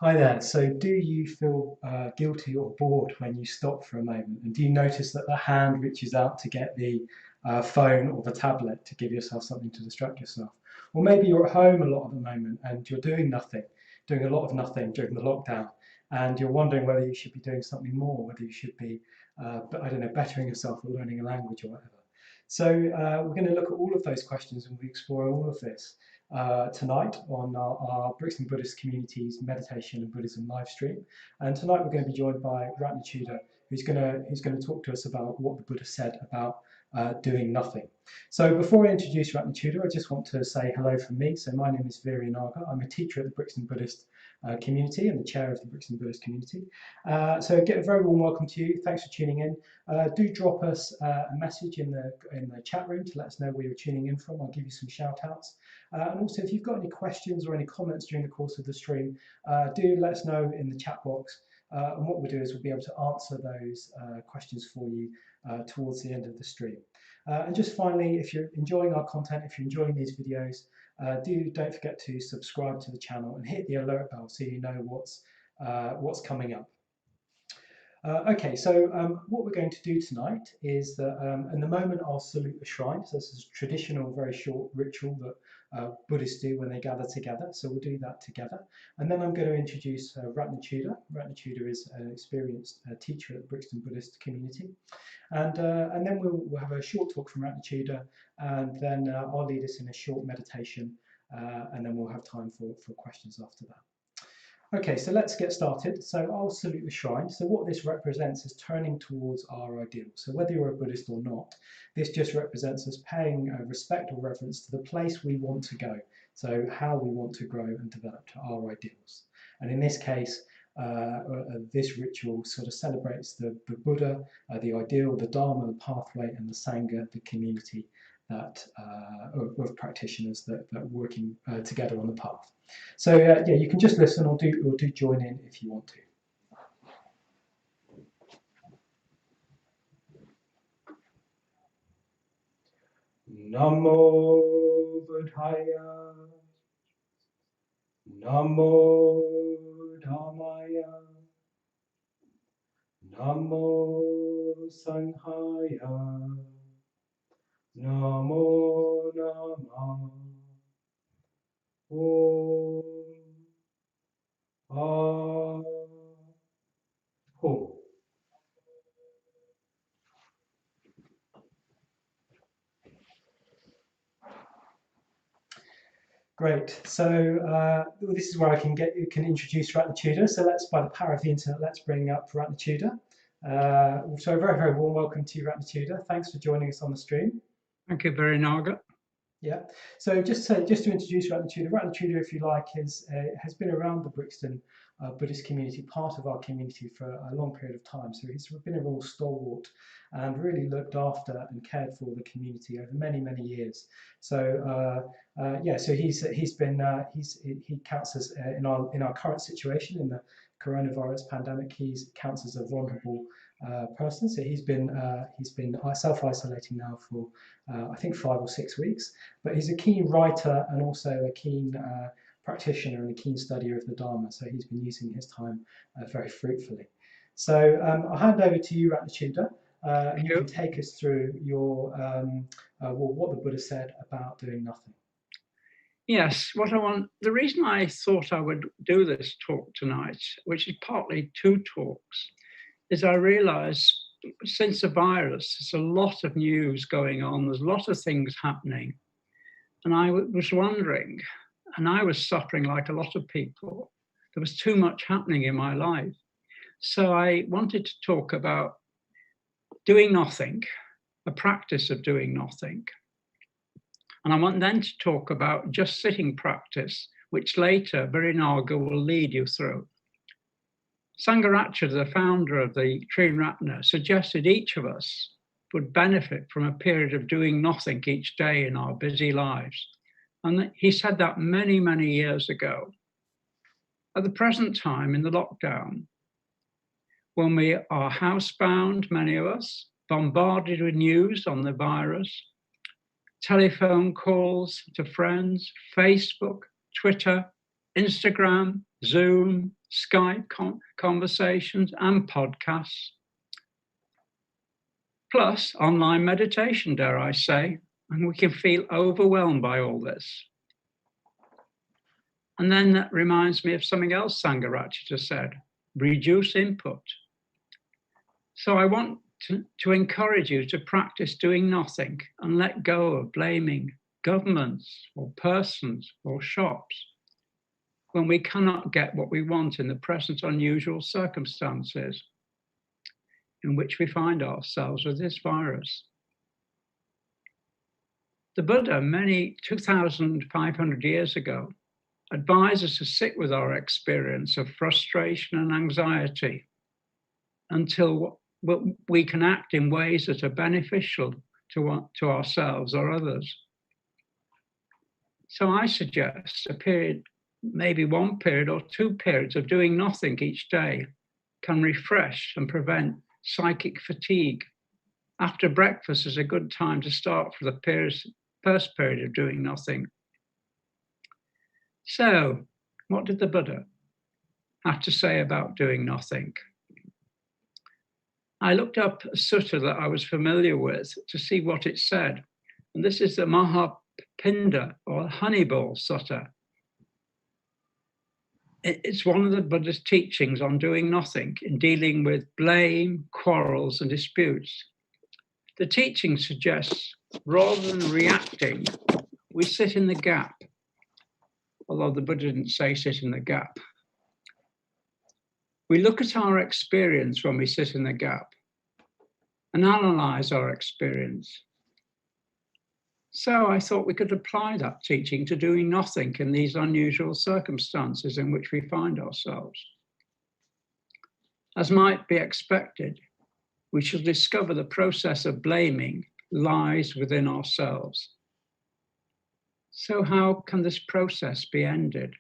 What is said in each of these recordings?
Hi there. So, do you feel guilty or bored when you stop for a moment? And do you notice that the hand reaches out to get the phone or the tablet to give yourself something to distract yourself? Or maybe you're at home a lot at the moment and you're doing nothing, doing a lot of nothing during the lockdown, and you're wondering whether you should be doing something more, whether you should be, I don't know, bettering yourself or learning a language or whatever. So, we're going to look at all of those questions and we'll be exploring all of this tonight on our Brixton Buddhist Community's Meditation and Buddhism live stream. And tonight we're going to be joined by Ratnachuda, who's going to talk to us about what the Buddha said about doing nothing. So before I introduce Ratnachuda, I just want to say hello from me. So my name is Naga. I'm a teacher at the Brixton Buddhist Community and the chair of the Brixton Buddhist Community. So get a very warm welcome to you. Thanks for tuning in. Do drop us a message in the chat room to let us know where you're tuning in from. I'll give you some shout outs. And also, if you've got any questions or any comments during the course of the stream, do let us know in the chat box. And what we'll do is we'll be able to answer those questions for you towards the end of the stream. And just finally, if you're enjoying our content, if you're enjoying these videos, don't forget to subscribe to the channel and hit the alert bell so you know what's coming up. Okay, so what we're going to do tonight is that in the moment I'll salute the shrine. So this is a traditional, very short ritual that Buddhists do when they gather together. So we'll do that together. And then I'm going to introduce Ratnachuda. Ratnachuda is an experienced teacher at the Brixton Buddhist Community. And then we'll have a short talk from Ratnachuda, and then I'll lead us in a short meditation, and then we'll have time for questions after that. Okay, so let's get started. So I'll salute the shrine. So what this represents is turning towards our ideal. So whether you're a Buddhist or not, this just represents us paying respect or reverence to the place we want to go. So how we want to grow and develop to our ideals. And in this case, this ritual sort of celebrates the Buddha, the ideal, the Dharma, the pathway, and the Sangha, the community that of practitioners that are working together on the path. So yeah, you can just listen or do join in if you want to. Namo Buddhaya, Namo Dhammaya, Namo Sanghaya, Namo Namah. Om. Great. So this is where I can introduce Ratnachuda. So let's, by the power of the internet, let's bring up Ratnachuda. So a very, very warm welcome to you, Ratnachuda. Thanks for joining us on the stream. Thank you, Naga. Yeah. So just to introduce Ratnachuda, Ratnachuda, if you like, has been around the Brixton Buddhist community, part of our community for a long period of time. So he's been a real stalwart and really looked after and cared for the community over many, many years. So yeah, so he counts as in our current situation in the coronavirus pandemic, he counts as a vulnerable person. So he's been self-isolating now for I think 5 or 6 weeks. But he's a keen writer and also a keen practitioner and a keen studier of the Dharma. So he's been using his time very fruitfully. So I'll hand over to you, Ratnachuda, and you can take us through your what the Buddha said about doing nothing. Yes, the reason I thought I would do this talk tonight, which is partly 2 talks, is I realized since the virus, there's a lot of news going on, there's a lot of things happening. And I was wondering, and I was suffering like a lot of people, there was too much happening in my life. So I wanted to talk about doing nothing, a practice of doing nothing. And I want then to talk about just sitting practice, which later Virinaga will lead you through. Sangharatcha, the founder of the Triratna, suggested each of us would benefit from a period of doing nothing each day in our busy lives. And he said that many, many years ago. At the present time in the lockdown, when we are housebound, many of us, bombarded with news on the virus, telephone calls to friends, Facebook, Twitter, Instagram, Zoom, Skype conversations, and podcasts, plus online meditation, dare I say, and we can feel overwhelmed by all this. And then that reminds me of something else Ratnachuda said, reduce input. So I want to encourage you to practice doing nothing and let go of blaming governments or persons or shops when we cannot get what we want in the present unusual circumstances in which we find ourselves with this virus. The Buddha, 2,500 years ago, advised us to sit with our experience of frustration and anxiety until we can act in ways that are beneficial to ourselves or others. So I suggest a period, maybe one period or two periods of doing nothing each day can refresh and prevent psychic fatigue. After breakfast is a good time to start for the first period of doing nothing. So, what did the Buddha have to say about doing nothing? I looked up a sutta that I was familiar with to see what it said. And this is the Mahapinda or Honeyball Sutta. It's one of the Buddha's teachings on doing nothing in dealing with blame, quarrels, and disputes. The teaching suggests rather than reacting, we sit in the gap. Although the Buddha didn't say sit in the gap. We look at our experience when we sit in the gap and analyze our experience. So I thought we could apply that teaching to doing nothing in these unusual circumstances in which we find ourselves. As might be expected, we shall discover the process of blaming lies within ourselves. So how can this process be ended?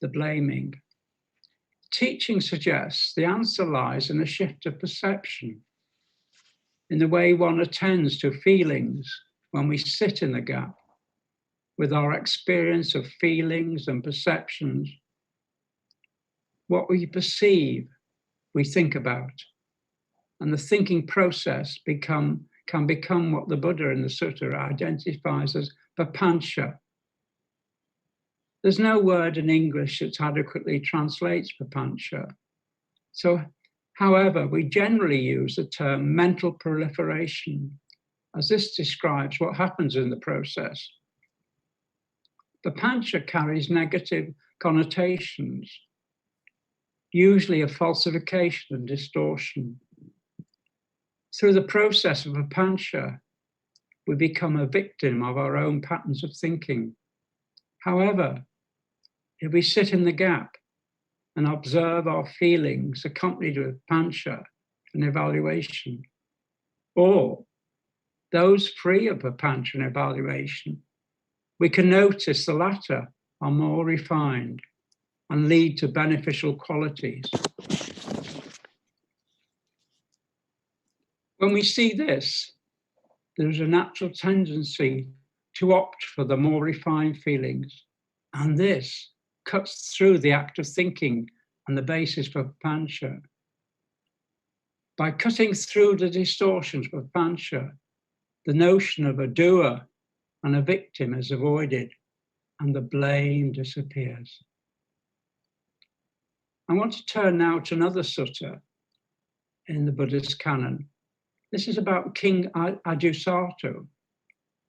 The blaming. Teaching suggests the answer lies in a shift of perception, in the way one attends to feelings when we sit in the gap with our experience of feelings and perceptions. What we perceive, we think about, and the thinking process can become what the Buddha in the sutta identifies as papancha. There's no word in English that adequately translates papancha. So, however, we generally use the term mental proliferation, as this describes what happens in the process. Papancha carries negative connotations, usually a falsification and distortion. Through the process of papancha, we become a victim of our own patterns of thinking. However, if we sit in the gap and observe our feelings accompanied with papancha and evaluation, or those free of papancha and evaluation, we can notice the latter are more refined and lead to beneficial qualities. When we see this, there is a natural tendency to opt for the more refined feelings, and this cuts through the act of thinking and the basis for papancha. By cutting through the distortions of papancha, the notion of a doer and a victim is avoided, and the blame disappears. I want to turn now to another sutta in the Buddhist canon. This is about King Ajusattu,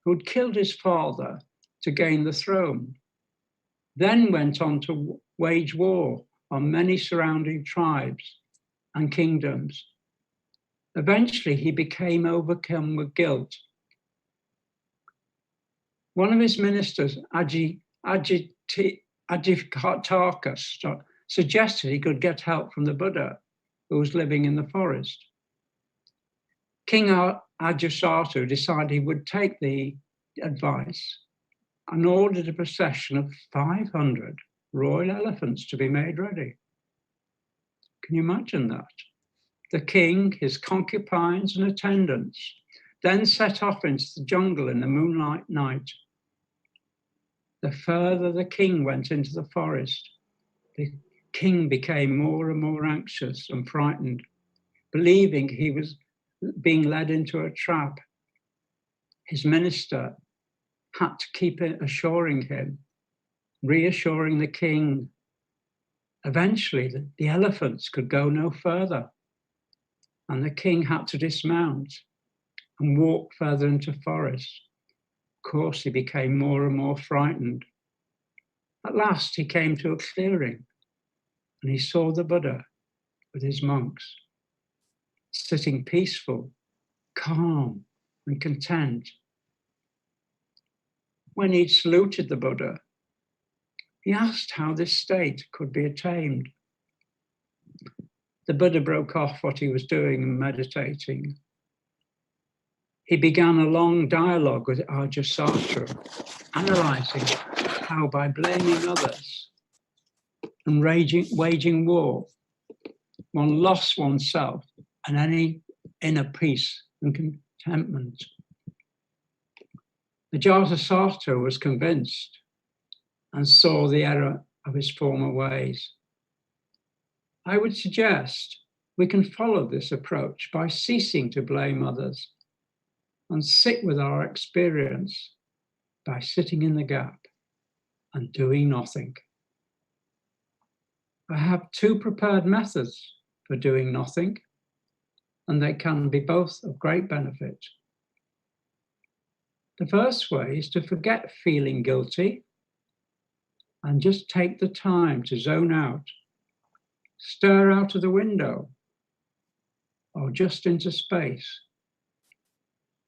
who had killed his father to gain the throne, then went on to wage war on many surrounding tribes and kingdoms. Eventually, he became overcome with guilt. One of his ministers, Ajitataka, suggested he could get help from the Buddha, who was living in the forest. King Ajusattu decided he would take the advice and ordered a procession of 500 royal elephants to be made ready. Can you imagine that? The king, his concubines and attendants then set off into the jungle in the moonlight night. the further the king went into the forest, the king became more and more anxious and frightened, believing he was being led into a trap. His minister had to keep assuring him, reassuring the king. Eventually, the elephants could go no further, and the king had to dismount and walk further into forest. Of course, he became more and more frightened. At last, he came to a clearing, and he saw the Buddha with his monks, sitting peaceful, calm, and content. When he'd saluted the Buddha, he asked how this state could be attained. The Buddha broke off what he was doing and meditating. He began a long dialogue with Ajahn, analysing how by blaming others and waging war, one lost oneself and any inner peace and contentment. Ajahn was convinced and saw the error of his former ways. I would suggest we can follow this approach by ceasing to blame others and sit with our experience by sitting in the gap and doing nothing. I have two prepared methods for doing nothing, and they can be both of great benefit. The first way is to forget feeling guilty and just take the time to zone out, stare out of the window or just into space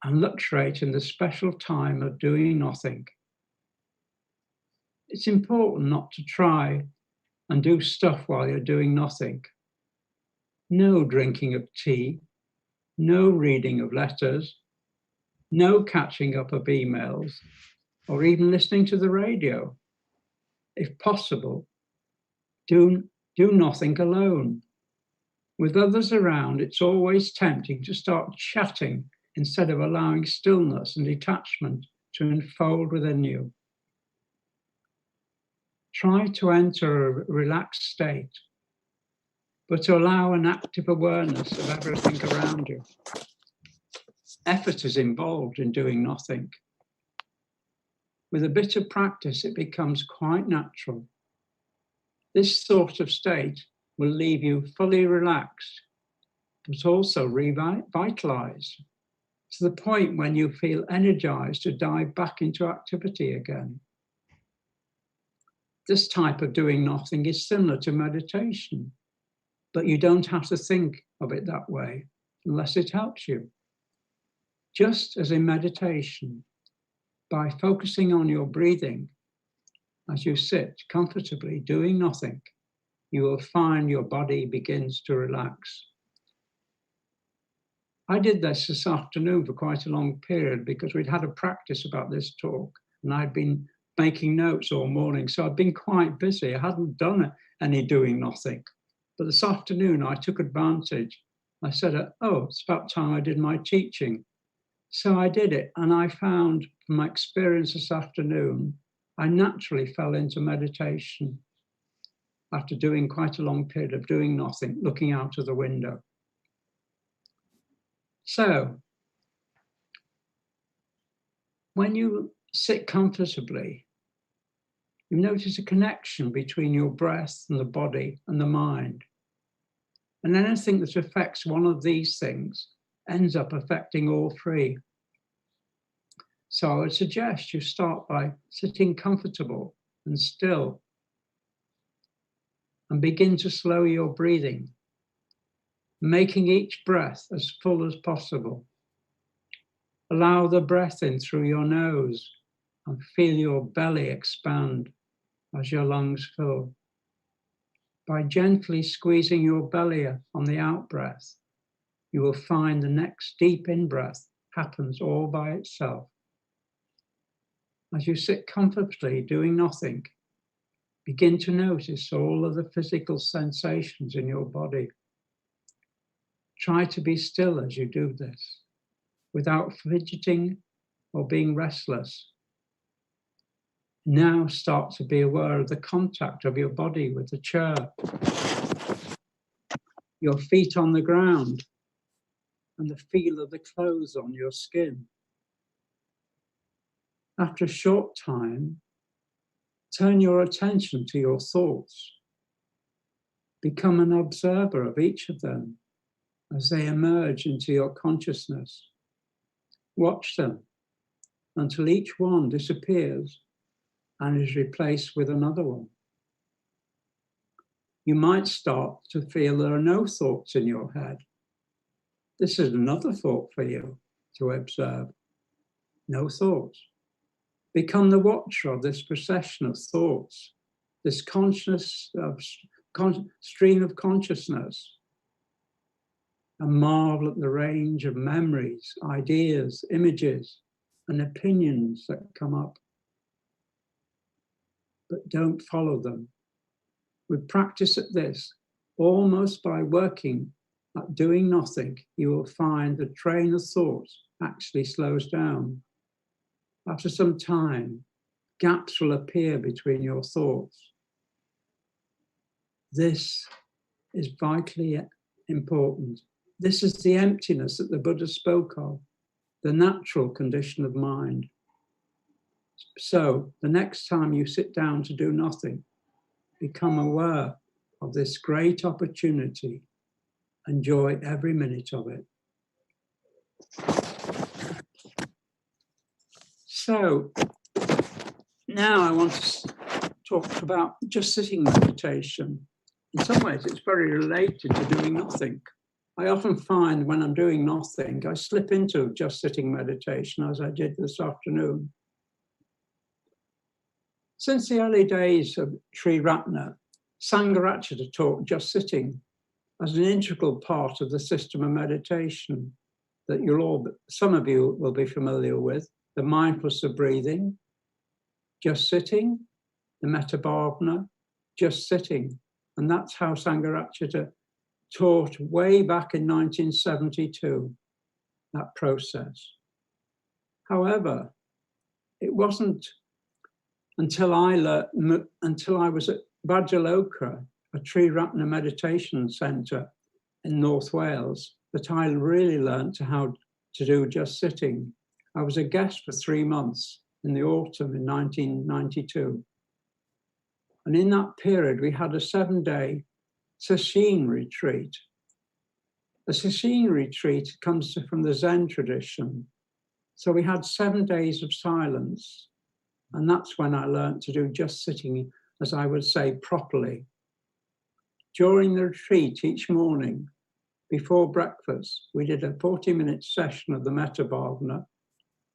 and luxuriate in the special time of doing nothing. It's important not to try and do stuff while you're doing nothing. No drinking of tea, no reading of letters, no catching up of emails, or even listening to the radio. If possible, do nothing alone. With others around, it's always tempting to start chatting instead of allowing stillness and detachment to unfold within you. Try to enter a relaxed state, but to allow an active awareness of everything around you. Effort is involved in doing nothing. With a bit of practice, it becomes quite natural. This sort of state will leave you fully relaxed, but also revitalized, to the point when you feel energized to dive back into activity again. This type of doing nothing is similar to meditation, but you don't have to think of it that way unless it helps you. Just as in meditation, by focusing on your breathing as you sit comfortably doing nothing, you will find your body begins to relax. I did this afternoon for quite a long period because we'd had a practice about this talk and I'd been making notes all morning, so I'd been quite busy. I hadn't done any doing nothing. But this afternoon I took advantage. I said, oh, it's about time I did my teaching. So I did it, and I found from my experience this afternoon, I naturally fell into meditation after doing quite a long period of doing nothing, looking out of the window. So when you sit comfortably, you notice a connection between your breath and the body and the mind. And anything that affects one of these things ends up affecting all three. So I would suggest you start by sitting comfortable and still and begin to slow your breathing, making each breath as full as possible. Allow the breath in through your nose and feel your belly expand as your lungs fill. By gently squeezing your belly on the out-breath, you will find the next deep in-breath happens all by itself. As you sit comfortably doing nothing, begin to notice all of the physical sensations in your body. Try to be still as you do this, without fidgeting or being restless. Now start to be aware of the contact of your body with the chair, your feet on the ground, and the feel of the clothes on your skin. After a short time, turn your attention to your thoughts. Become an observer of each of them as they emerge into your consciousness. Watch them until each one disappears and is replaced with another one. You might start to feel there are no thoughts in your head. This is another thought for you to observe. No thoughts. Become the watcher of this procession of thoughts, this stream of consciousness, and marvel at the range of memories, ideas, images, and opinions that come up. But don't follow them. We practice at this almost by working at doing nothing. You will find the train of thoughts actually slows down. After some time, gaps will appear between your thoughts. This is vitally important. This is the emptiness that the Buddha spoke of, the natural condition of mind. So the next time you sit down to do nothing, become aware of this great opportunity. Enjoy every minute of it. So now I want to talk about just sitting meditation. In some ways, it's very related to doing nothing. I often find when I'm doing nothing, I slip into just sitting meditation, as I did this afternoon. Since the early days of Sri Ratna, Sangharatchita taught just sitting as an integral part of the system of meditation that some of you will be familiar with, the mindfulness of breathing, just sitting, the metta bhavana, just sitting. And that's how Sangharatchita taught way back in 1972, that process. However, it wasn't until I was at Bajaloka, a Sri Ratna meditation centre in North Wales, that I really learned how to do just sitting. I was a guest for 3 months in the autumn in 1992. And in that period, we had a 7-day sesshin retreat. A sesshin retreat comes from the Zen tradition. So we had 7 days of silence. And that's when I learned to do just sitting, as I would say, properly. During the retreat each morning, before breakfast, we did a 40-minute session of the metta bhavana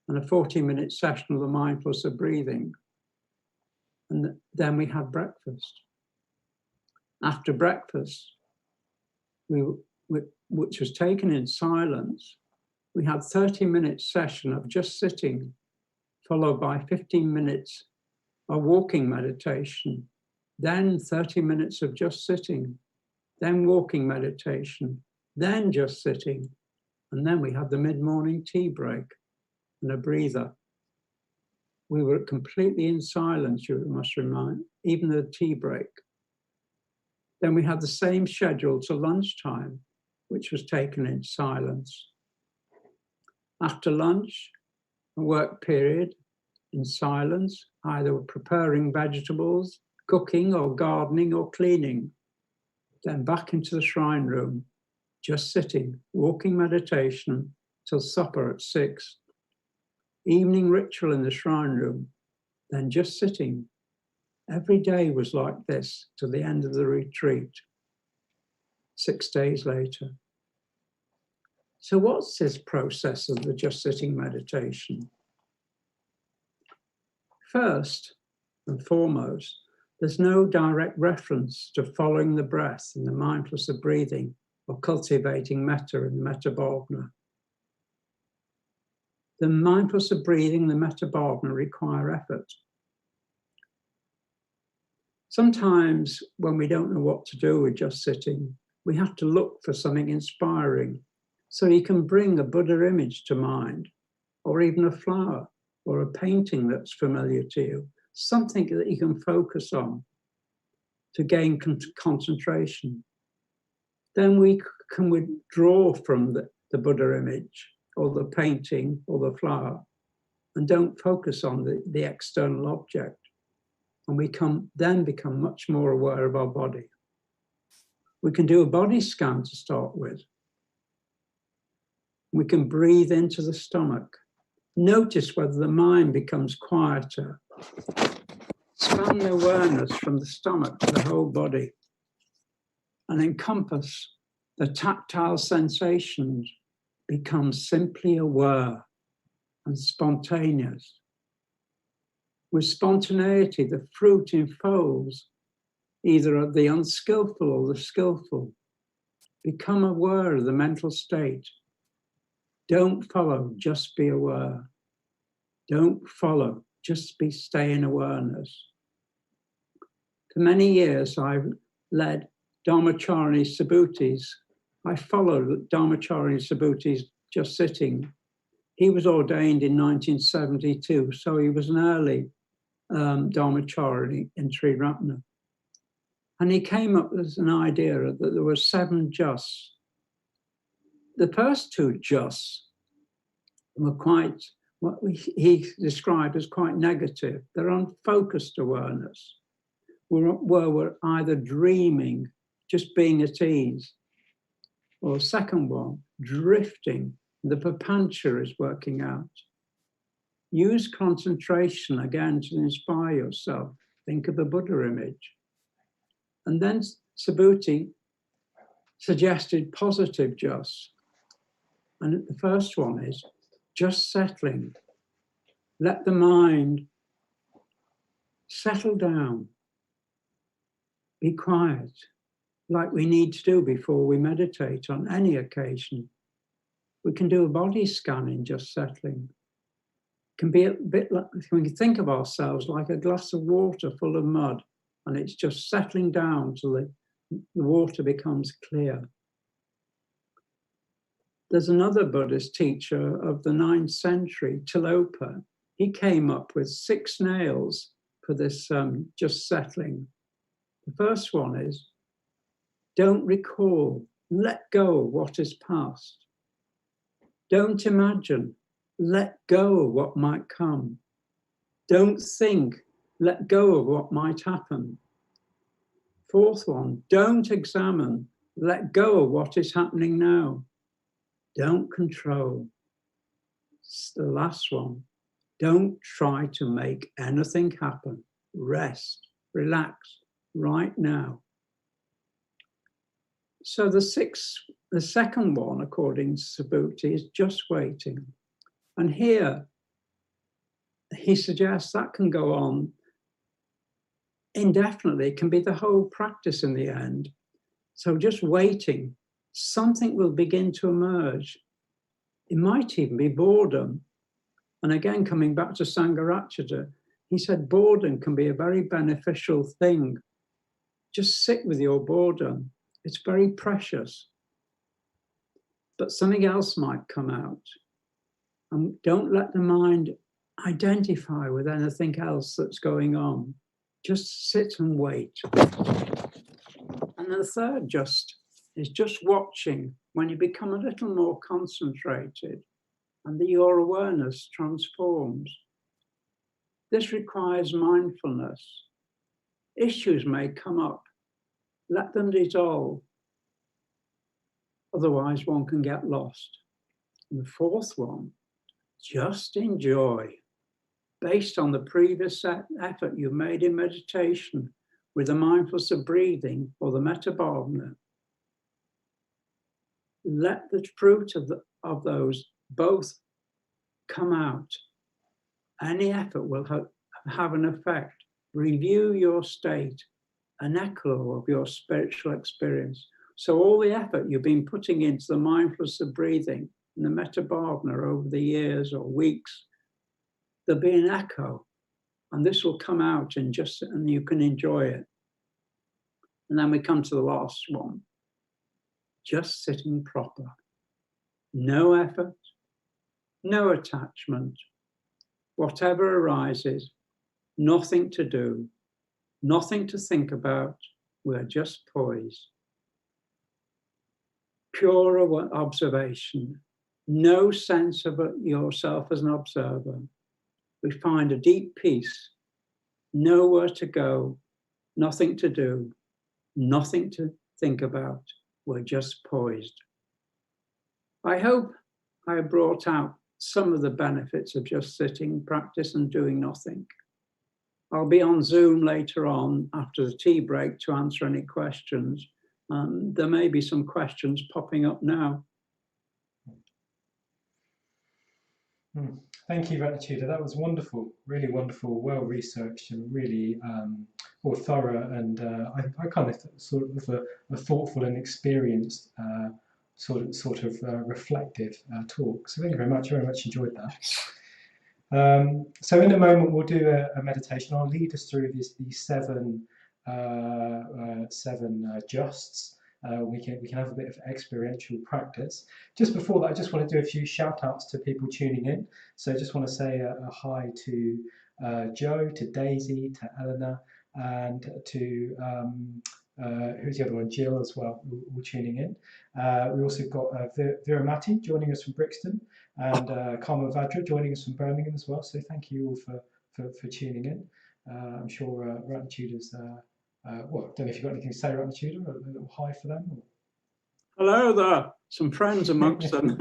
and a 40-minute session of the mindfulness of breathing. And then we had breakfast. After breakfast, which was taken in silence, we had 30-minute session of just sitting, followed by 15 minutes of walking meditation, then 30 minutes of just sitting, then walking meditation, then just sitting, and then we had the mid-morning tea break and a breather. We were completely in silence, you must remind, even the tea break. Then we had the same schedule to lunchtime, which was taken in silence. After lunch, a work period in silence, either preparing vegetables, cooking or gardening or cleaning. Then back into the shrine room, just sitting, walking meditation till supper at 6. Evening ritual in the shrine room, then just sitting. Every day was like this to the end of the retreat, 6 days later. So what's this process of the just sitting meditation? First and foremost, there's no direct reference to following the breath in the mindfulness of breathing or cultivating metta in the metta bhavana. The mindfulness of breathing, the metta bhavana, require effort. Sometimes when we don't know what to do with just sitting, we have to look for something inspiring. So you can bring a Buddha image to mind, or even a flower, or a painting that's familiar to you, something that you can focus on to gain concentration. Then we can withdraw from the Buddha image or the painting or the flower and don't focus on the external object. And we then become much more aware of our body. We can do a body scan to start with. We can breathe into the stomach. Notice whether the mind becomes quieter. Span the awareness from the stomach to the whole body and encompass the tactile sensations, become simply aware and spontaneous. With spontaneity, the fruit unfolds either of the unskillful or the skillful. Become aware of the mental state. Don't follow, just be aware. Don't follow, just stay in awareness. For many years, I've led Dharmacharya Subhutis. I followed Dharmacharya Subhutis just sitting. He was ordained in 1972, so he was an early Dharmacharya in Sri Ratna. And he came up with an idea that there were 7 justs. The first 2 justs were quite, what he described as quite negative. They're unfocused awareness, where we're either dreaming, just being at ease, or second one, drifting. The papancha is working out. Use concentration again to inspire yourself. Think of the Buddha image. And then Subhuti suggested positive just. And the first one is just settling. Let the mind settle down. Be quiet, like we need to do before we meditate on any occasion. We can do a body scan in just settling. It can be a bit like, we can think of ourselves like a glass of water full of mud, and it's just settling down till the water becomes clear. There's another Buddhist teacher of the 9th century, Tilopa. He came up with 6 nails for this just settling. The first one is, don't recall, let go of what is past. Don't imagine, let go of what might come. Don't think, let go of what might happen. Fourth one, don't examine, let go of what is happening now. Don't control. It's the last one, don't try to make anything happen. Rest, relax, right now. So the second one, according to Subhuti, is just waiting. And here, he suggests that can go on indefinitely. It can be the whole practice in the end. So just waiting, something will begin to emerge. It might even be boredom. And again, coming back to Ratnachuda, he said boredom can be a very beneficial thing. Just sit with your boredom. It's very precious. But something else might come out. And don't let the mind identify with anything else that's going on. Just sit and wait. And the third is just watching when you become a little more concentrated and your awareness transforms. This requires mindfulness. Issues may come up. Let them dissolve. Otherwise, one can get lost. And the fourth one, just enjoy. Based on the previous effort you've made in meditation with the mindfulness of breathing or the metta bhavana, let the fruit of those both come out. Any effort will have an effect. Review your state, an echo of your spiritual experience. So all the effort you've been putting into the mindfulness of breathing and the metta bhavana over the years or weeks, there'll be an echo, and this will come out and you can enjoy it. And then we come to the last one. Just sitting proper. No effort, no attachment. Whatever arises, nothing to do, nothing to think about. We're just poised. Pure observation, no sense of yourself as an observer. We find a deep peace, nowhere to go, nothing to do, nothing to think about. We're just poised. I hope I brought out some of the benefits of just sitting, practice and doing nothing. I'll be on Zoom later on after the tea break to answer any questions. There may be some questions popping up now. Thank you, Ratnachuda. That was wonderful, really wonderful, well researched, and really thorough. And I kind of sort of a thoughtful and experienced sort of reflective talk. So thank you very much. Very much enjoyed that. So in a moment we'll do a meditation. I'll lead us through these seven justs. We can have a bit of experiential practice. Just before that, I just want to do a few shout outs to people tuning in. So I just want to say a hi to Joe, to Daisy, to Eleanor, and to who's the other one, Jill as well, all tuning in. We also got Vera Matti joining us from Brixton, and Karma Vadra joining us from Birmingham as well. So thank you all for tuning in. I'm sure Ratnachuda's well, I don't know if you've got anything to say, Ratnachuda, or a little hi for them. Or... Hello there, some friends amongst them.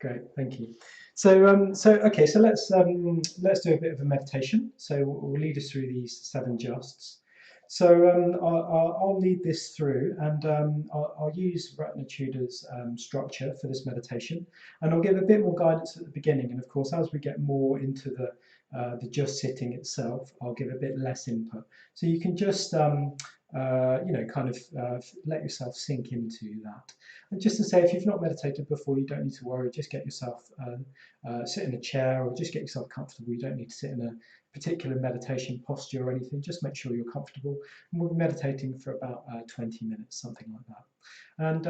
Great, thank you. So, okay, so let's do a bit of a meditation. So we'll lead us through these seven justs. So I'll lead this through, and I'll use Ratnachuda's structure for this meditation, and I'll give a bit more guidance at the beginning. And of course, as we get more into the just sitting itself, I'll give a bit less input. So you can just kind of let yourself sink into that. And just to say, if you've not meditated before, you don't need to worry. Just get yourself sit in a chair, or just get yourself comfortable. You don't need to sit in a particular meditation posture or anything. Just make sure you're comfortable. And we'll be meditating for about 20 minutes, something like that. And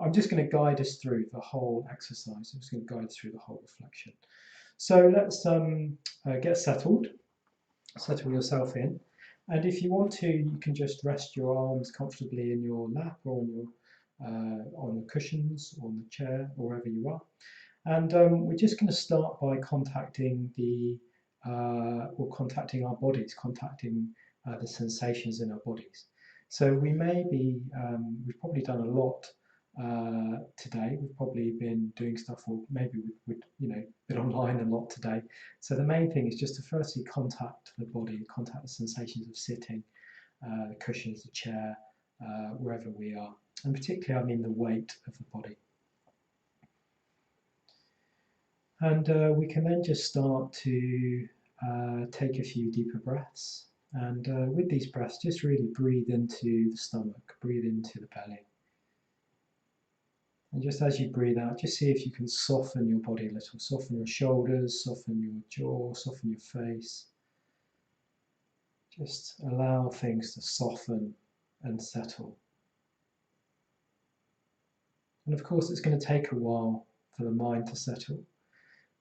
I'm just going to guide us through the whole exercise. I'm just going to guide through the whole reflection. So let's get settled. Settle yourself in. And if you want to, you can just rest your arms comfortably in your lap, or on the cushions, or on the chair, or wherever you are. And we're just going to start by contacting contacting our bodies, contacting the sensations in our bodies. So we may be, we've probably done a lot today. We've probably been doing stuff, or maybe we've been online a lot today. So the main thing is just to firstly contact the body, contact the sensations of sitting, the cushions, the chair, wherever we are. And particularly, I mean the weight of the body. And we can then just start to take a few deeper breaths. And with these breaths, just really breathe into the stomach, breathe into the belly. And just as you breathe out, just see if you can soften your body a little. Soften your shoulders, soften your jaw, soften your face. Just allow things to soften and settle. And of course, it's going to take a while for the mind to settle.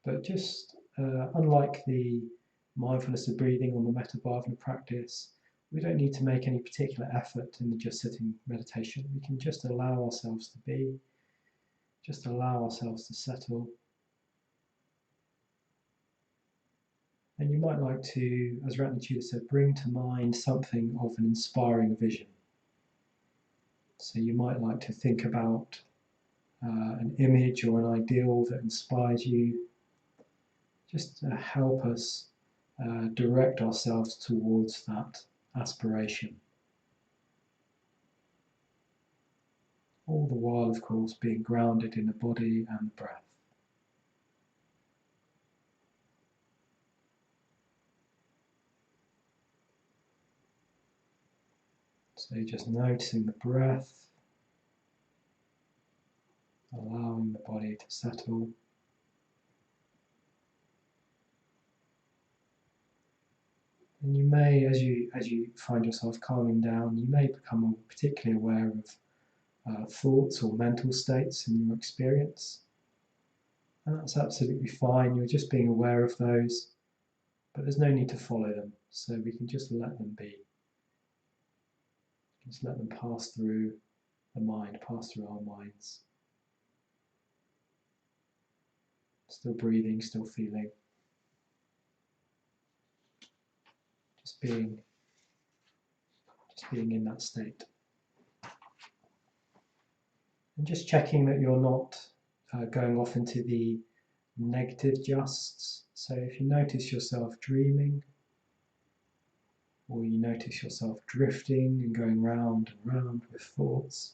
But just unlike the mindfulness of breathing or the metta bhavana practice, we don't need to make any particular effort in the just sitting meditation. We can just allow ourselves to be, just allow ourselves to settle. And you might like to, as Ratnachuda said, bring to mind something of an inspiring vision. So you might like to think about an image or an ideal that inspires you, just to help us direct ourselves towards that aspiration. All the while, of course, being grounded in the body and the breath. So just noticing the breath, allowing the body to settle. And you may, as you find yourself calming down, you may become particularly aware of thoughts or mental states in your experience. And that's absolutely fine. You're just being aware of those. but there's no need to follow them, so we can just let them be. Just let them pass through the mind, pass through our minds. Still breathing, still feeling. Just being in that state. And just checking that you're not going off into the negative justs. So if you notice yourself dreaming, or you notice yourself drifting and going round and round with thoughts,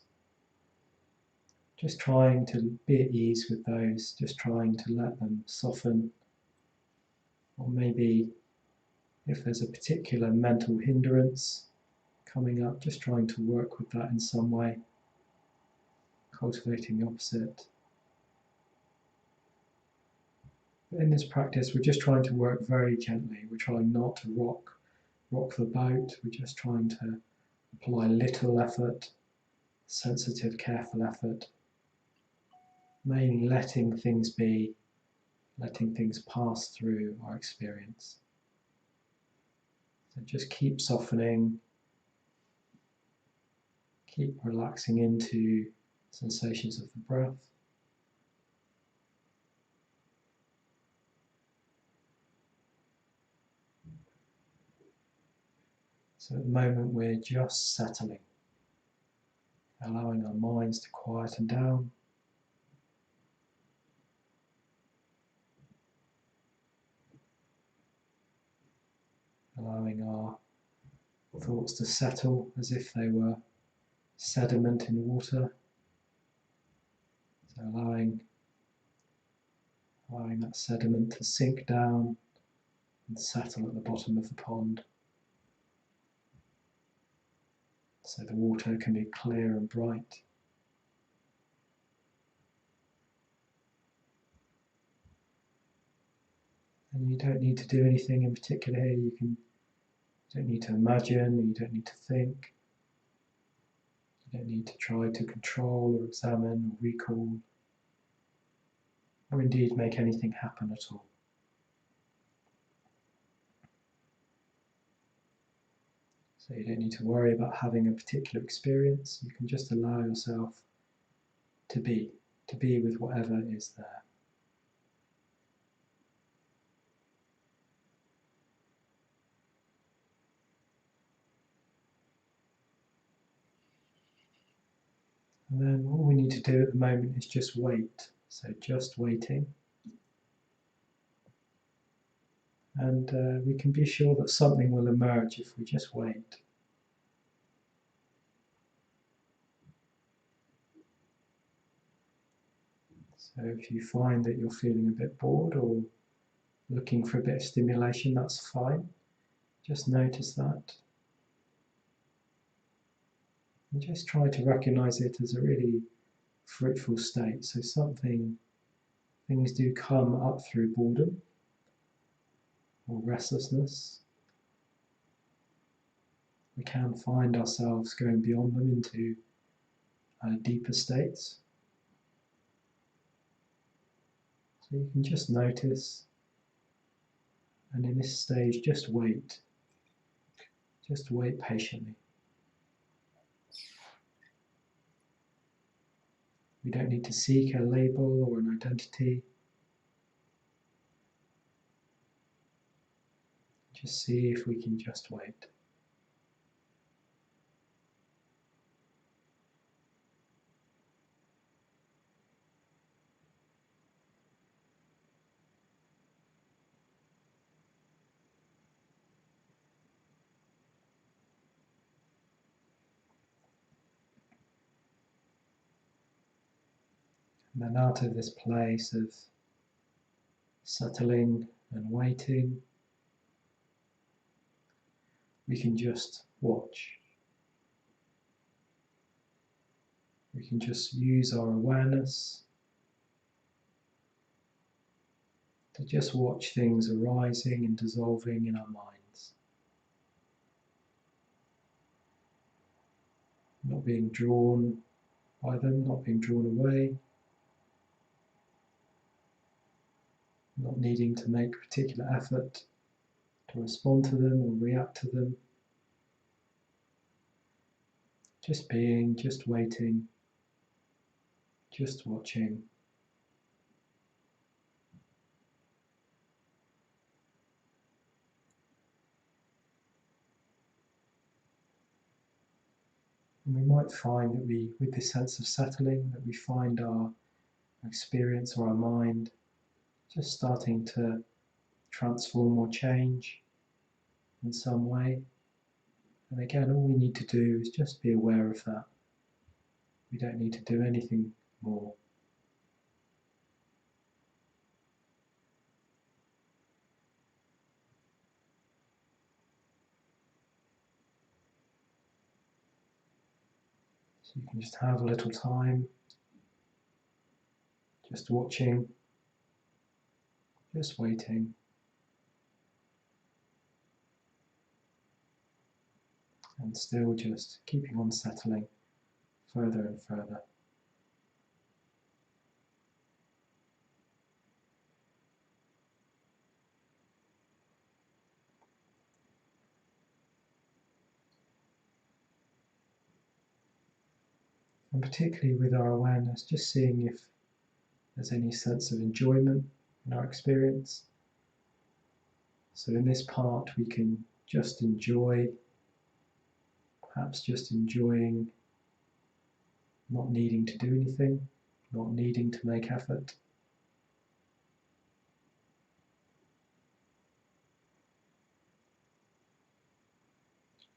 just trying to be at ease with those, just trying to let them soften. Or maybe if there's a particular mental hindrance coming up, just trying to work with that in some way, cultivating the opposite. But in this practice, we're just trying to work very gently. We're trying not to rock the boat. We're just trying to apply little effort, sensitive, careful effort, mainly letting things be, letting things pass through our experience. So just keep softening, keep relaxing into sensations of the breath. So at the moment we're just settling, allowing our minds to quieten down. Allowing our thoughts to settle as if they were sediment in water. So allowing that sediment to sink down and settle at the bottom of the pond. So the water can be clear and bright. And you don't need to do anything in particular here. You don't need to imagine, you don't need to think. You don't need to try to control or examine or recall, or indeed make anything happen at all. So you don't need to worry about having a particular experience. You can just allow yourself to be with whatever is there. And then all we need to do at the moment is just wait. So just waiting. And we can be sure that something will emerge if we just wait. So if you find that you're feeling a bit bored or looking for a bit of stimulation, that's fine. Just notice that. And just try to recognize it as a really fruitful state. So things do come up through boredom or restlessness. We can find ourselves going beyond them into deeper states. So you can just notice, and in this stage, just wait. Just wait patiently. We don't need to seek a label or an identity. Just see if we can just wait. And then out of this place of settling and waiting, we can just watch. We can just use our awareness to just watch things arising and dissolving in our minds. Not being drawn by them, not being drawn away, not needing to make particular effort to respond to them or react to them. Just being, just waiting, just watching. And we might find that with this sense of settling, that we find our experience or our mind just starting to transform or change in some way. And again, all we need to do is just be aware of that. We don't need to do anything more. So you can just have a little time, just watching, just waiting. And still just keeping on settling further and further. And particularly with our awareness, just seeing if there's any sense of enjoyment in our experience. So in this part, we can just enjoy, perhaps just enjoying not needing to do anything, not needing to make effort.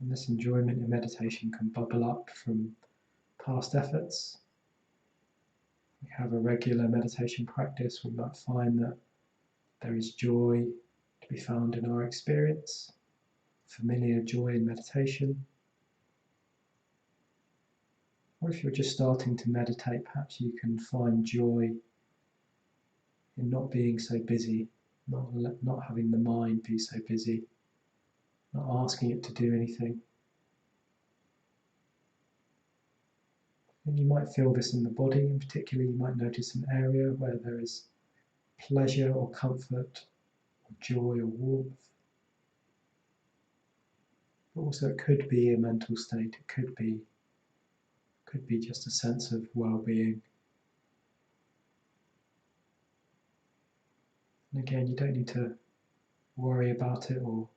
And this enjoyment in meditation can bubble up from past efforts. If we have a regular meditation practice, we might find that there is joy to be found in our experience, familiar joy in meditation. Or if you're just starting to meditate, perhaps you can find joy in not being so busy, not having the mind be so busy, not asking it to do anything. And you might feel this in the body, and particularly you might notice an area where there is pleasure or comfort, or joy or warmth. But also it could be a mental state, it could be just a sense of well-being. And again, you don't need to worry about it or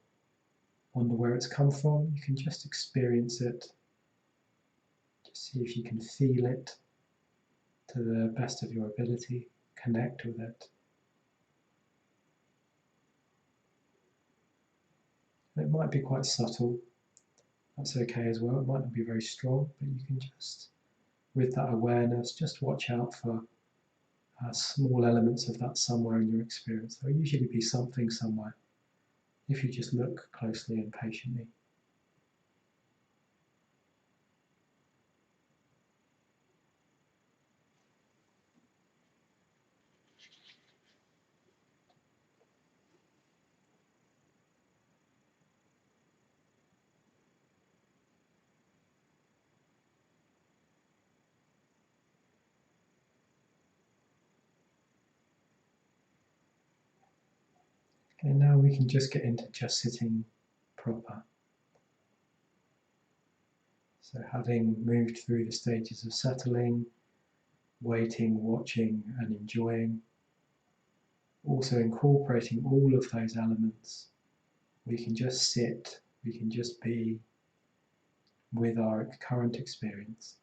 wonder where it's come from. You can just experience it. Just see if you can feel it to the best of your ability, connect with it. And it might be quite subtle. That's okay as well. It might not be very strong, but you can just, with that awareness, just watch out for small elements of that somewhere in your experience. There will usually be something somewhere if you just look closely and patiently. Okay, now we can just get into just sitting proper. So having moved through the stages of settling, waiting, watching and enjoying, also incorporating all of those elements, we can just sit, we can just be with our current experience.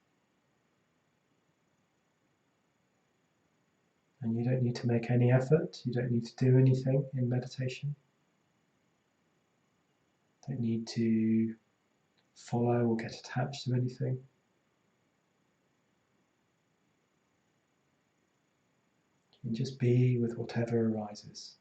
And you don't need to make any effort, you don't need to do anything in meditation. Don't need to follow or get attached to anything. You can just be with whatever arises.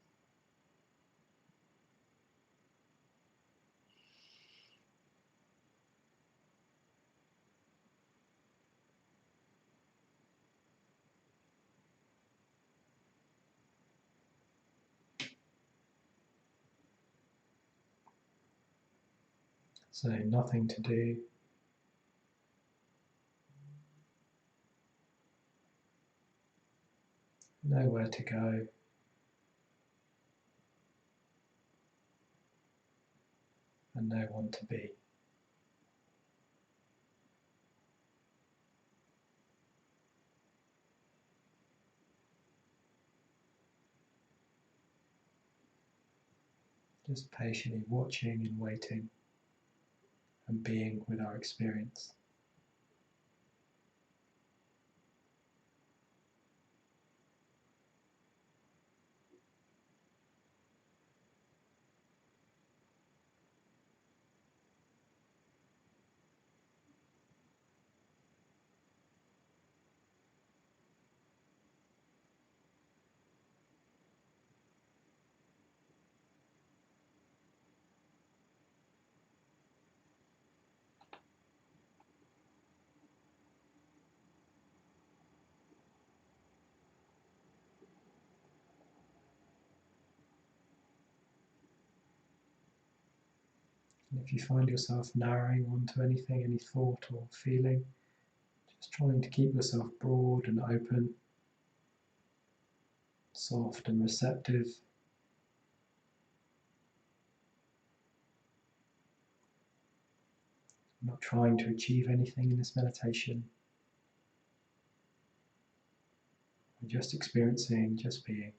So nothing to do. Nowhere to go. and no one to be. Just patiently watching and waiting and being with our experience. And if you find yourself narrowing onto anything, any thought or feeling, just trying to keep yourself broad and open, soft and receptive. Not trying to achieve anything in this meditation. We're just experiencing, just being.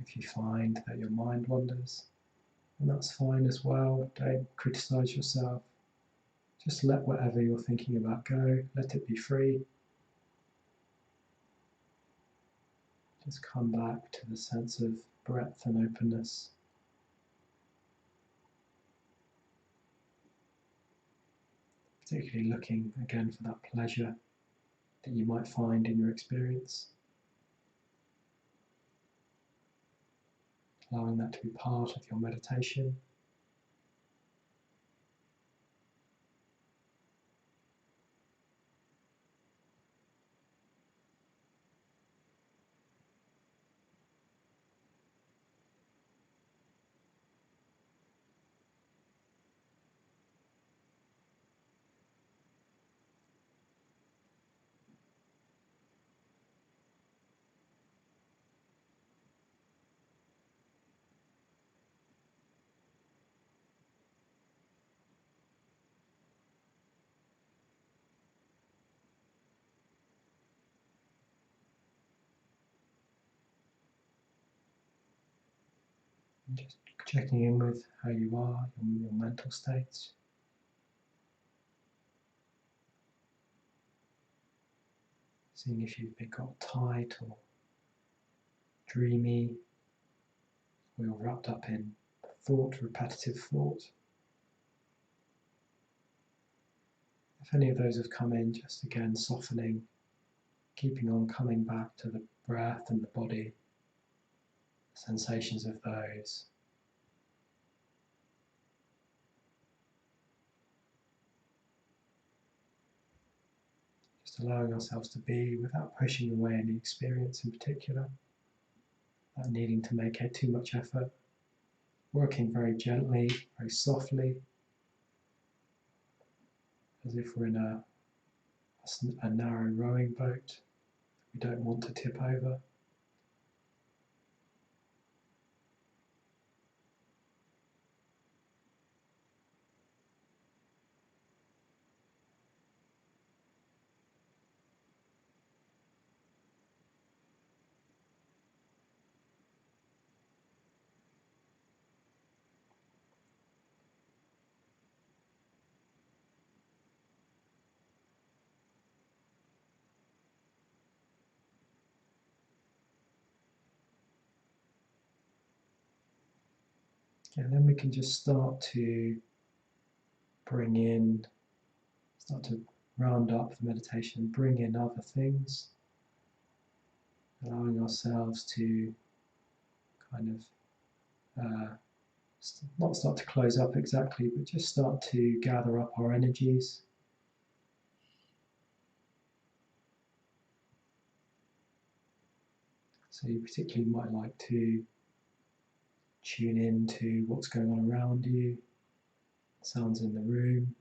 If you find that your mind wanders, and that's fine as well, don't criticize yourself. Just let whatever you're thinking about go, let it be free. Just come back to the sense of breadth and openness. Particularly looking again for that pleasure that you might find in your experience. Allowing that to be part of your meditation. And just checking in with how you are, your mental states. Seeing if you've got tight or dreamy, or you're wrapped up in thought, repetitive thought. If any of those have come in, just again softening, keeping on coming back to the breath and the body, sensations of those. Just allowing ourselves to be without pushing away any experience in particular, without needing to make too much effort, working very gently, very softly, as if we're in a narrow rowing boat we don't want to tip over. And then we can just start to start to round up the meditation, bring in other things, allowing ourselves to kind of not start to close up exactly, but just start to gather up our energies, So you particularly might like to tune in to what's going on around you, sounds in the room.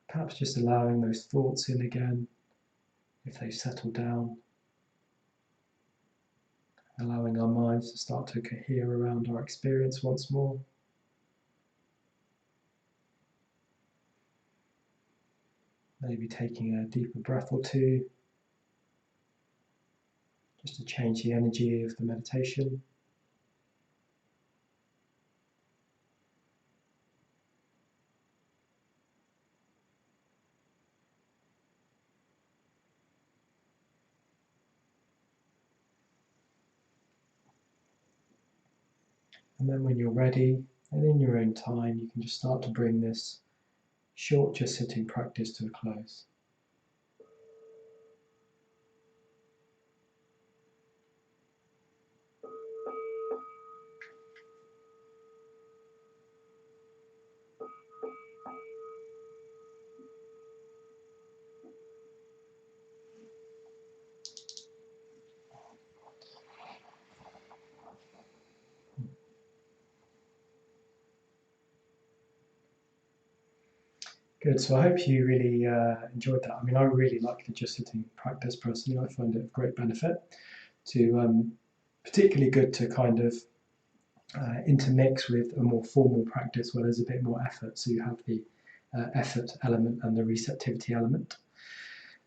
Perhaps just allowing those thoughts in again, if they settle down. Allowing our minds to start to cohere around our experience once more. Maybe taking a deeper breath or two, just to change the energy of the meditation. And then when you're ready, and in your own time, you can just start to bring this short just sitting practice to a close. Good, so I hope you really enjoyed that. I mean, I really like the just sitting practice personally. I find it of great benefit to, particularly good to kind of intermix with a more formal practice where there's a bit more effort. So you have the effort element and the receptivity element.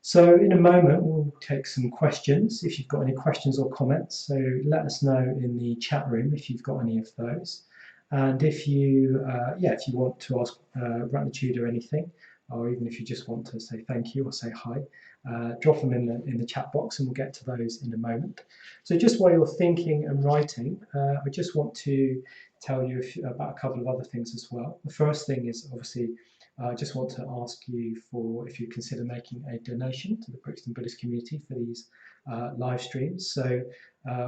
So in a moment, we'll take some questions. If you've got any questions or comments, so let us know in the chat room if you've got any of those. And if you, if you want to ask Ratnachuda anything, or even if you just want to say thank you or say hi, drop them in the chat box, and we'll get to those in a moment. So just while you're thinking and writing, I just want to tell you about a couple of other things as well. The first thing is obviously, I just want to ask you for if you consider making a donation to the Brixton Buddhist Community for these live streams. So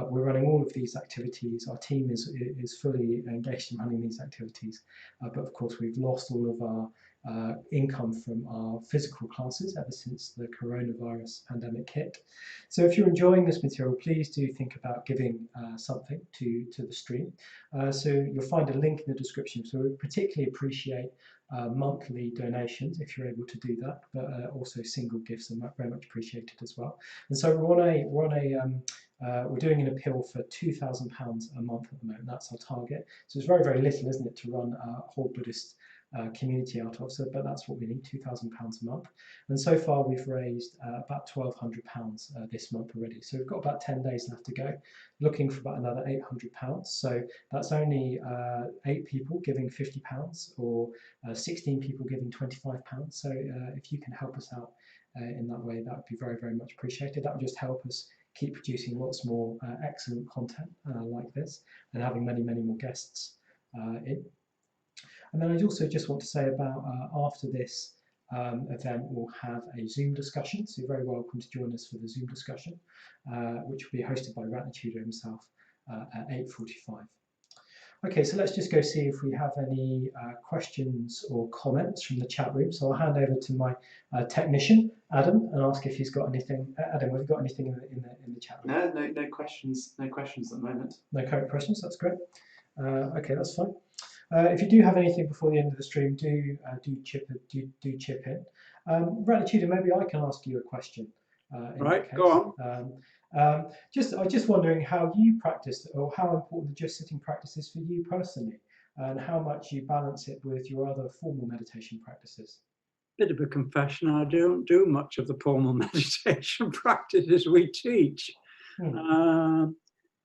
we're running all of these activities. Our team is fully engaged in running these activities, but of course we've lost all of our income from our physical classes ever since the coronavirus pandemic hit. So if you're enjoying this material, please do think about giving something to the stream. So you'll find a link in the description. So we particularly appreciate monthly donations if you're able to do that, but also single gifts are very much appreciated as well. And so we're doing an appeal for £2,000 a month at the moment. That's our target. So it's very, very little, isn't it, to run a whole Buddhist community out of, so, but that's what we need, £2,000 a month. And so far we've raised about £1,200 this month already. So we've got about 10 days left to go, looking for about another £800. So that's only 8 people giving £50 or 16 people giving £25. So if you can help us out in that way, that would be very, very much appreciated. That would just help us keep producing lots more excellent content like this and having many, many more guests in. And then I also just want to say about after this event, we'll have a Zoom discussion. So you're very welcome to join us for the Zoom discussion, which will be hosted by Ratnachuda himself at 8:45. Okay, so let's just go see if we have any questions or comments from the chat room. So I'll hand over to my technician, Adam, and ask if he's got anything. Adam, have you got anything in the chat room? No questions. No questions at the moment. No current questions. That's great. Okay, that's fine. If you do have anything before the end of the stream, do chip in. Ratnachuda, maybe I can ask you a question. Right, go on. I'm just wondering how you practice, or how important the just sitting practice is for you personally, and how much you balance it with your other formal meditation practices. Bit of a confession, I don't do much of the formal meditation practices we teach.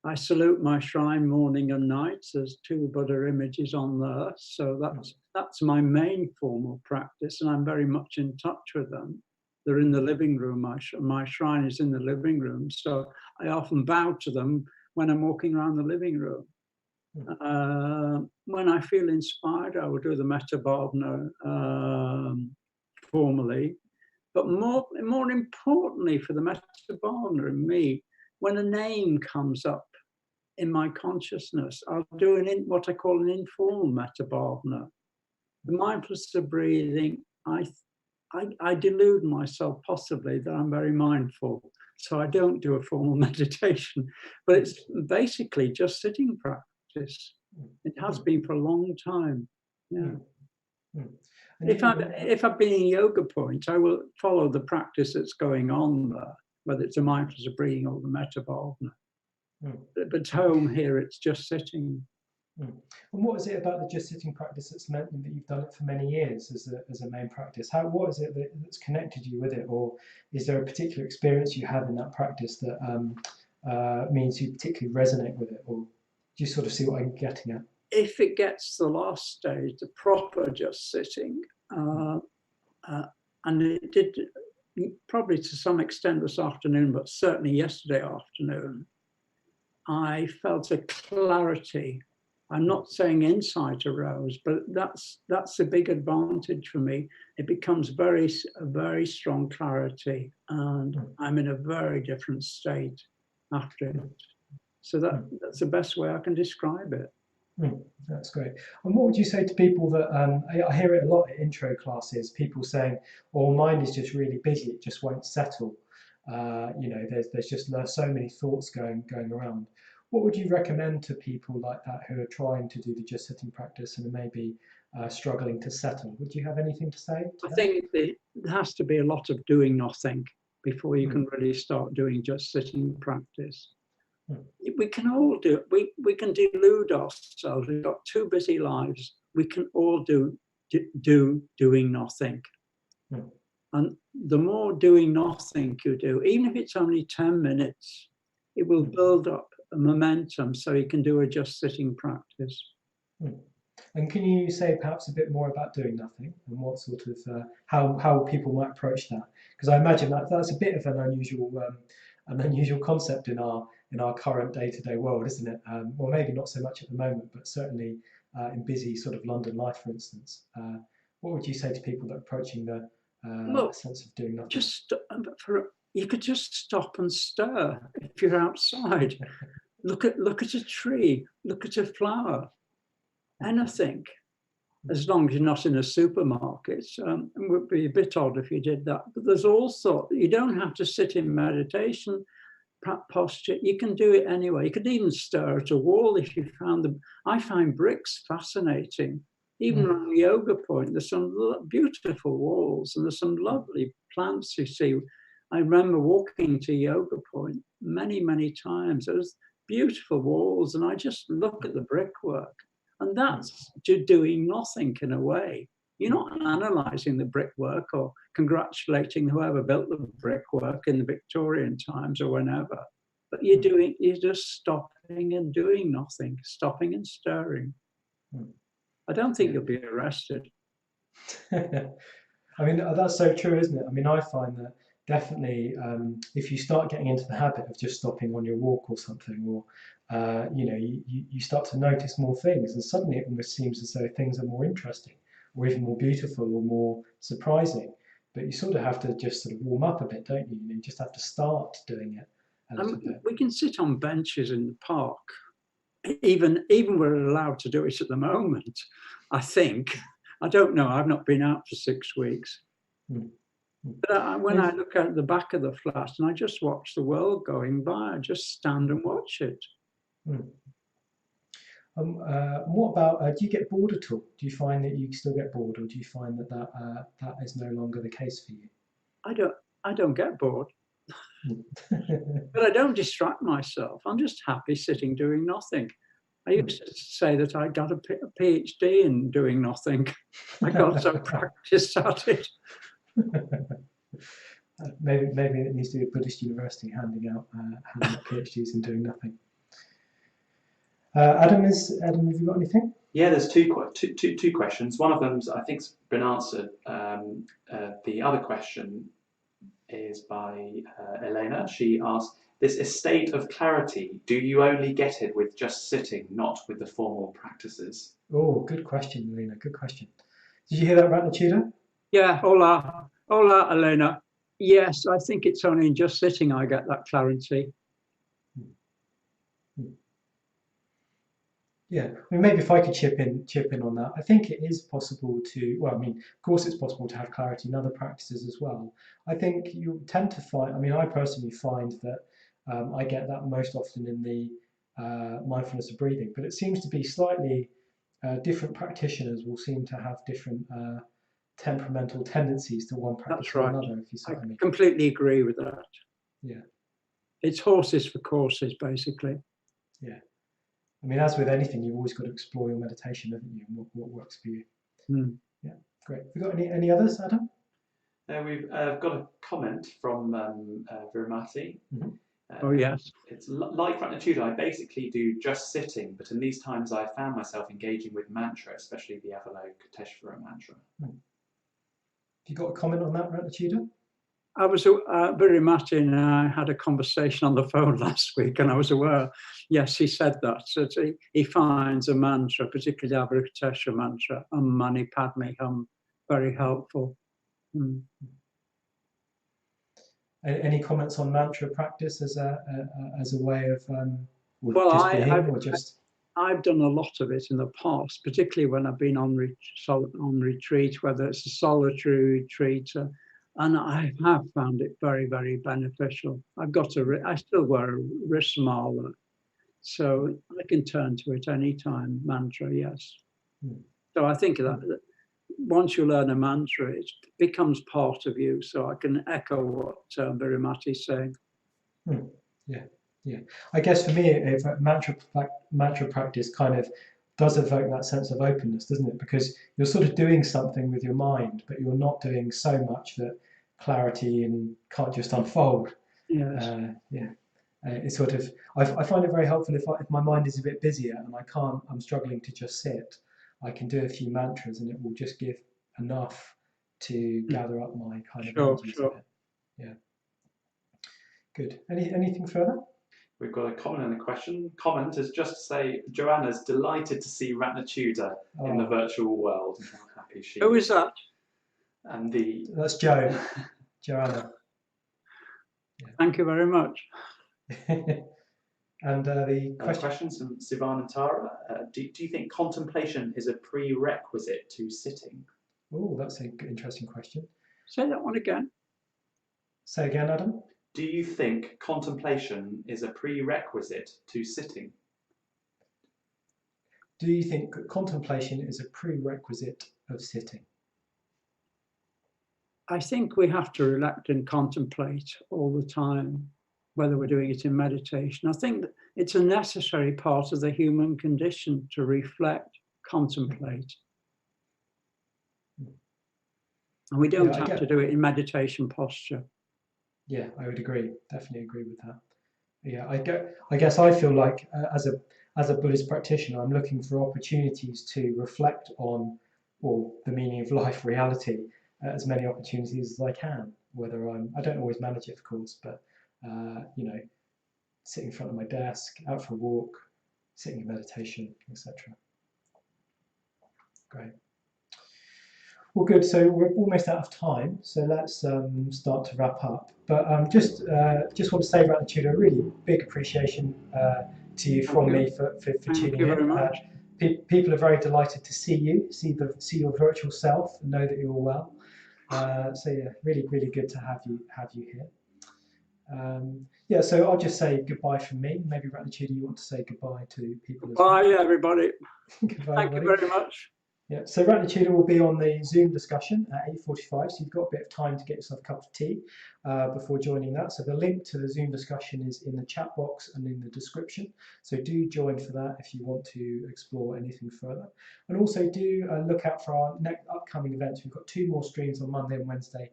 I salute my shrine morning and night. There's 2 Buddha images on there, so that's my main formal practice, and I'm very much in touch with them. They're in the living room. My shrine is in the living room, so I often bow to them when I'm walking around the living room. When I feel inspired, I will do the Metta Bhavana formally, but more importantly for the Metta Bhavana in me, when a name comes up in my consciousness, I'll do what I call an informal Metta Bhavana. The mindfulness of breathing, I delude myself possibly that I'm very mindful. So I don't do a formal meditation, but it's basically just sitting practice. It has been for a long time. Yeah. If I've been in yoga point, I will follow the practice that's going on there, whether it's a mindfulness of breathing or the metta bhavana. But home here, it's just sitting. And what is it about the just sitting practice that's meant that you've done it for many years as a main practice? What is it that's connected you with it, or is there a particular experience you have in that practice that means you particularly resonate with it, or do you sort of see what I'm getting at? If it gets to the last stage, the proper just sitting, and it did probably to some extent this afternoon, but certainly yesterday afternoon, I felt a clarity. I'm not saying insight arose, but that's a big advantage for me. It becomes a very strong clarity, and I'm in a very different state after it. So that's the best way I can describe it. That's great. And what would you say to people that, I hear it a lot at intro classes, people saying, "Oh, mind is just really busy, it just won't settle." There's just so many thoughts going around. What would you recommend to people like that who are trying to do the just sitting practice and are maybe struggling to settle? Would you have anything to say to I think there has to be a lot of doing nothing before you can really start doing just sitting practice. We can all do it. We can delude ourselves. We've got 2 busy lives. We can all do doing nothing. And the more doing nothing you do, even if it's only 10 minutes, it will build up a momentum so you can do a just sitting practice. And can you say perhaps a bit more about doing nothing and what sort of how people might approach that? Because I imagine that's a bit of an unusual concept in our current day-to-day world, isn't it? Well, maybe not so much at the moment, but certainly in busy sort of London life, for instance. What would you say to people that are approaching the sense of doing nothing? You could just stop and stir if you're outside. Look at a tree, look at a flower, anything. As long as you're not in a supermarket. It would be a bit odd if you did that. But there's also, you don't have to sit in meditation posture. You can do it anyway. You could even stare at a wall if you found them. I find bricks fascinating. Even on the yoga point, there's some beautiful walls and there's some lovely plants you see. I remember walking to yoga point many, many times. There's beautiful walls and I just look at the brickwork. And that's doing nothing in a way. You're not analysing the brickwork or congratulating whoever built the brickwork in the Victorian times or whenever. But you're just stopping and doing nothing, stopping and stirring. I don't think you'll be arrested. I mean, that's so true, isn't it? I mean, I find that definitely if you start getting into the habit of just stopping on your walk or something, or you start to notice more things, and suddenly it almost seems as though things are more interesting or even more beautiful or more surprising. But you sort of have to just sort of warm up a bit, don't you? You just have to start doing it a little bit. We can sit on benches in the park. Even we're allowed to do it at the moment, I think. I don't know, I've not been out for 6 weeks. But when I look at the back of the flat and I just watch the world going by, I just stand and watch it. What about, do you get bored at all? Do you find that you still get bored, or do you find that is no longer the case for you? I don't get bored. But I don't distract myself. I'm just happy sitting doing nothing. I used to say that I got a PhD in doing nothing. I got so practiced at it. Maybe it needs to be a Buddhist university handing out PhDs in doing nothing. Adam, have you got anything? Yeah, there's two questions. One of them's I think's been answered. The other question is by Elena. She asks, "This estate of clarity, do you only get it with just sitting, not with the formal practices?" Oh, good question, Elena. Good question. Did you hear that, Ratnachuda? Yeah, hola, Elena. Yes, I think it's only in just sitting I get that clarity. Yeah, I mean, maybe if I could chip in on that, I think it is possible to. Well, I mean, of course, it's possible to have clarity in other practices as well. I think you tend to find. I mean, I personally find that I get that most often in the mindfulness of breathing, but it seems to be slightly different practitioners will seem to have different temperamental tendencies to one practice That's or right. another. If you see I what I mean. completely agree with that. Yeah, It's horses for courses, basically. yeah. I mean, as with anything, you've always got to explore your meditation, haven't you? And what works for you. Mm. Yeah, great. Have we got any others, Adam? We've got a comment from Viramati. Mhm. Oh, yes. It's like Ratnachuda, I basically do just sitting, but in these times I found myself engaging with mantra, especially the Avalokiteshvara mantra. Have you got a comment on that, Ratnachuda? I was Viramati and I had a conversation on the phone last week, and I was aware. Yes, he said that. So he finds a mantra, particularly the Avalokiteshvara mantra, Mani Padme Hum, very helpful. Mm. Any comments on mantra practice as a way of, or Well, just being, or just? I've done a lot of it in the past, particularly when I've been on retreat, whether it's a solitary retreat, and I have found it very, very beneficial. I still wear a wristmala, so I can turn to it anytime. Mantra, yes. So I think that once you learn a mantra, it becomes part of you. So I can echo what Viramati is saying. Yeah, yeah. I guess for me, if mantra practice kind of does evoke that sense of openness, doesn't it? Because you're sort of doing something with your mind, but you're not doing so much that clarity and can't just unfold. Yes. Yeah. It's sort of. I find it very helpful if my mind is a bit busier and I'm struggling to just sit. I can do a few mantras and it will just give enough to gather up my kind of energies a bit. Yeah. Good. Anything further? We've got a comment and a question. Comment is just to say Joanna's delighted to see Ratnachuda in the virtual world and how happy she is. Who is that? And that's Joanna. Yeah. Thank you very much. And the questions from Sivan and Tara. Do you think contemplation is a prerequisite to sitting? Oh, that's an interesting question. Say that one again. Say again, Adam. Do you think contemplation is a prerequisite to sitting? Do you think contemplation is a prerequisite of sitting? I think we have to reflect and contemplate all the time, whether we're doing it in meditation. I think that it's a necessary part of the human condition to reflect, contemplate. And we don't have to do it in meditation posture. Yeah, I would agree. Definitely agree with that. Yeah, I guess I feel like as a Buddhist practitioner, I'm looking for opportunities to reflect on, or the meaning of life, reality, as many opportunities as I can. Whether I don't always manage it, of course, but sitting in front of my desk, out for a walk, sitting in meditation, etc. Great. Well, good. So we're almost out of time. So let's start to wrap up. But just want to say, Ratnachuda, a really big appreciation to you from me for tuning in. Thank you very much. People are very delighted to see you, see your virtual self, and know that you're well. So yeah, really, really good to have you here. Yeah, so I'll just say goodbye from me. Maybe Ratnachuda, you want to say goodbye to people as well. Bye, everybody. Goodbye, Thank you very much. Yeah, so Ratnachuda will be on the Zoom discussion at 8:45, so you've got a bit of time to get yourself a cup of tea before joining that. So the link to the Zoom discussion is in the chat box and in the description. So do join for that if you want to explore anything further. And also do look out for our next upcoming events. We've got 2 more streams on Monday and Wednesday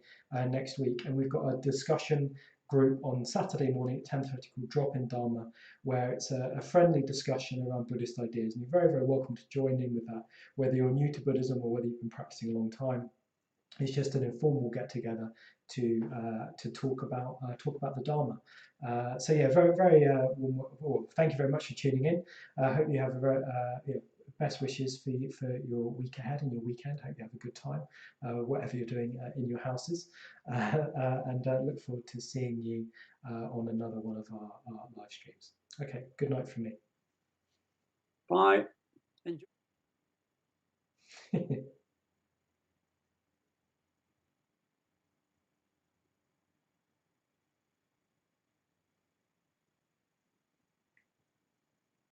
next week, and we've got a discussion group on Saturday morning at 10:30 called Drop in Dharma, where it's a friendly discussion around Buddhist ideas. And you're very, very welcome to join in with that, whether you're new to Buddhism or whether you've been practicing a long time. It's just an informal get together to talk about the Dharma. So yeah, very, very thank you very much for tuning in. I hope you have a very best wishes for your week ahead and your weekend. Hope you have a good time, whatever you're doing in your houses, and look forward to seeing you on another one of our live streams. Okay, good night from me. Bye. enjoy.